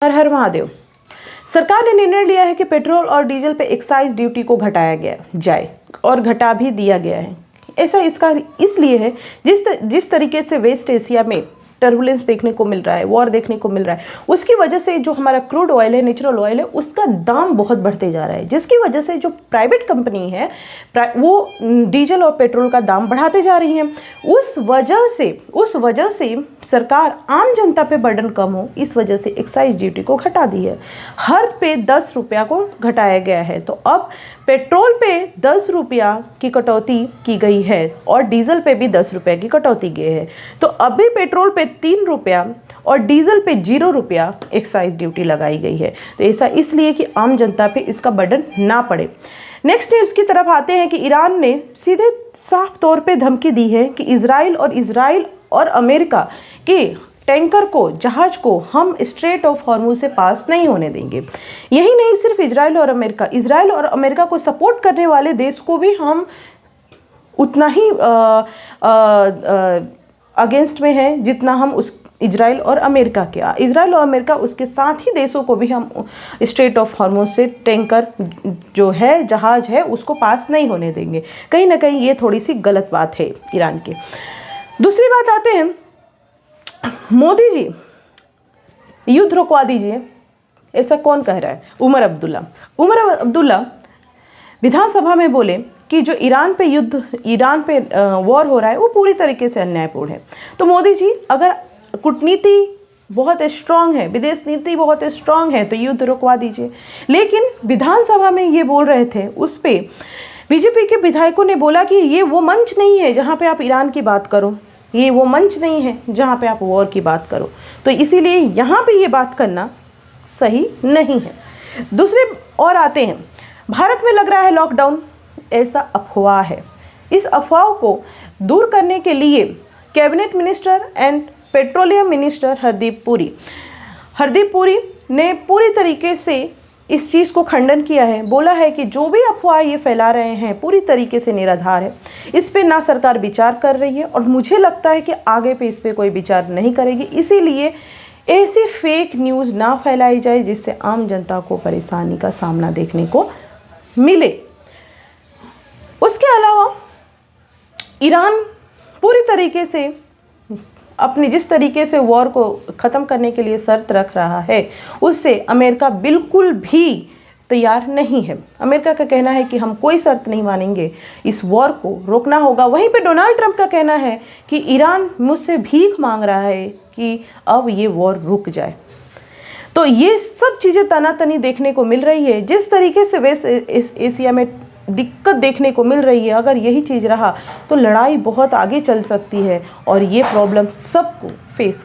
हर हर महादेव। सरकार ने निर्णय लिया है कि पेट्रोल और डीजल पे एक्साइज ड्यूटी को घटाया जाए और घटा भी दिया गया है। ऐसा इसका इसलिए है जिस तरीके से वेस्ट एशिया में टर्बुलेंस देखने को मिल रहा है, वॉर देखने को मिल रहा है, उसकी वजह से जो हमारा क्रूड ऑयल है, नेचुरल ऑयल है, उसका दाम बहुत बढ़ते जा रहा है, जिसकी वजह से जो प्राइवेट कंपनी है वो डीजल और पेट्रोल का दाम बढ़ाते जा रही हैं। उस वजह से सरकार आम जनता पे बर्डन कम हो, इस वजह से एक्साइज ड्यूटी को घटा दी है। हर पे 10 रुपया को घटाया गया है। तो अब पेट्रोल पे 10 रुपया की कटौती की गई है और डीजल पे भी 10 रुपये की कटौती गई है। तो अभी पेट्रोल पे 3 रुपया और डीजल पे 0 रुपया एक्साइज ड्यूटी लगाई गई है। तो ऐसा इसलिए कि आम जनता पे इसका बर्डन ना पड़े। नेक्स्ट न्यूज़ की तरफ आते हैं कि ईरान ने सीधे साफ तौर पे धमकी दी है कि इजराइल और अमेरिका के टैंकर को, जहाज को हम स्ट्रेट ऑफ हॉर्मुज से पास नहीं होने देंगे। यही नहीं, सिर्फ इजराइल और अमेरिका को सपोर्ट करने वाले देश को भी हम उतना ही अगेंस्ट में है जितना हम उस इजराइल और अमेरिका उसके साथ ही देशों को भी हम स्ट्रेट ऑफ हॉर्मुज से टैंकर जो है, जहाज है, उसको पास नहीं होने देंगे। कहीं ना कहीं ये थोड़ी सी गलत बात है ईरान की। दूसरी बात आते हैं, मोदी जी युद्ध रुकवा दीजिए, ऐसा कौन कह रहा है? उमर अब्दुल्ला विधानसभा में बोले कि जो ईरान पे वॉर हो रहा है वो पूरी तरीके से अन्यायपूर्ण है। तो मोदी जी, अगर कूटनीति बहुत स्ट्रांग है, विदेश नीति बहुत स्ट्रांग है, तो युद्ध रुकवा दीजिए। लेकिन विधानसभा में ये बोल रहे थे, उस पे बीजेपी के विधायकों ने बोला कि ये वो मंच नहीं है जहाँ पे आप ईरान की बात करो, ये वो मंच नहीं है जहाँ पे आप वॉर की बात करो। तो इसीलिए यहाँ पे ये बात करना सही नहीं है। दूसरे और आते हैं, भारत में लग रहा है लॉकडाउन, ऐसा अफवाह है। इस अफवाह को दूर करने के लिए cabinet minister and petroleum minister Hardeep Puri ने पूरी तरीके से इस चीज़ को खंडन किया है। बोला है कि जो भी अफवाह ये फैला रहे हैं पूरी तरीके से निराधार है। इस पे ना सरकार विचार कर रही है और मुझे लगता है कि आगे पे इस पे कोई विचार नहीं करेगी। इसीलिए ऐसी फेक न्यूज़ ना फैलाई जाए जिससे आम जनता को परेशानी का सामना देखने को मिले। उसके अलावा ईरान पूरी तरीके से अपनी जिस तरीके से वॉर को ख़त्म करने के लिए शर्त रख रहा है, उससे अमेरिका बिल्कुल भी तैयार नहीं है। अमेरिका का कहना है कि हम कोई शर्त नहीं मानेंगे, इस वॉर को रोकना होगा। वहीं पे डोनाल्ड ट्रंप का कहना है कि ईरान मुझसे भीख मांग रहा है कि अब ये वॉर रुक जाए। तो ये सब चीज़ें तनातनी देखने को मिल रही है। जिस तरीके से वेस्ट एशिया में दिक्कत देखने को मिल रही है, अगर यही चीज़ रहा तो लड़ाई बहुत आगे चल सकती है और ये प्रॉब्लम सबको फेस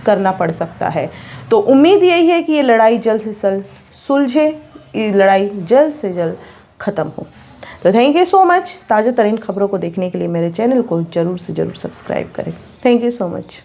करना पड़ सकता है। तो उम्मीद यही है कि ये लड़ाई जल्द से जल्द सुलझे, ये लड़ाई जल्द से जल्द ख़त्म हो। तो थैंक यू सो मच। ताज़ा तरीन खबरों को देखने के लिए मेरे चैनल को ज़रूर से ज़रूर सब्सक्राइब करें। Thank you so much.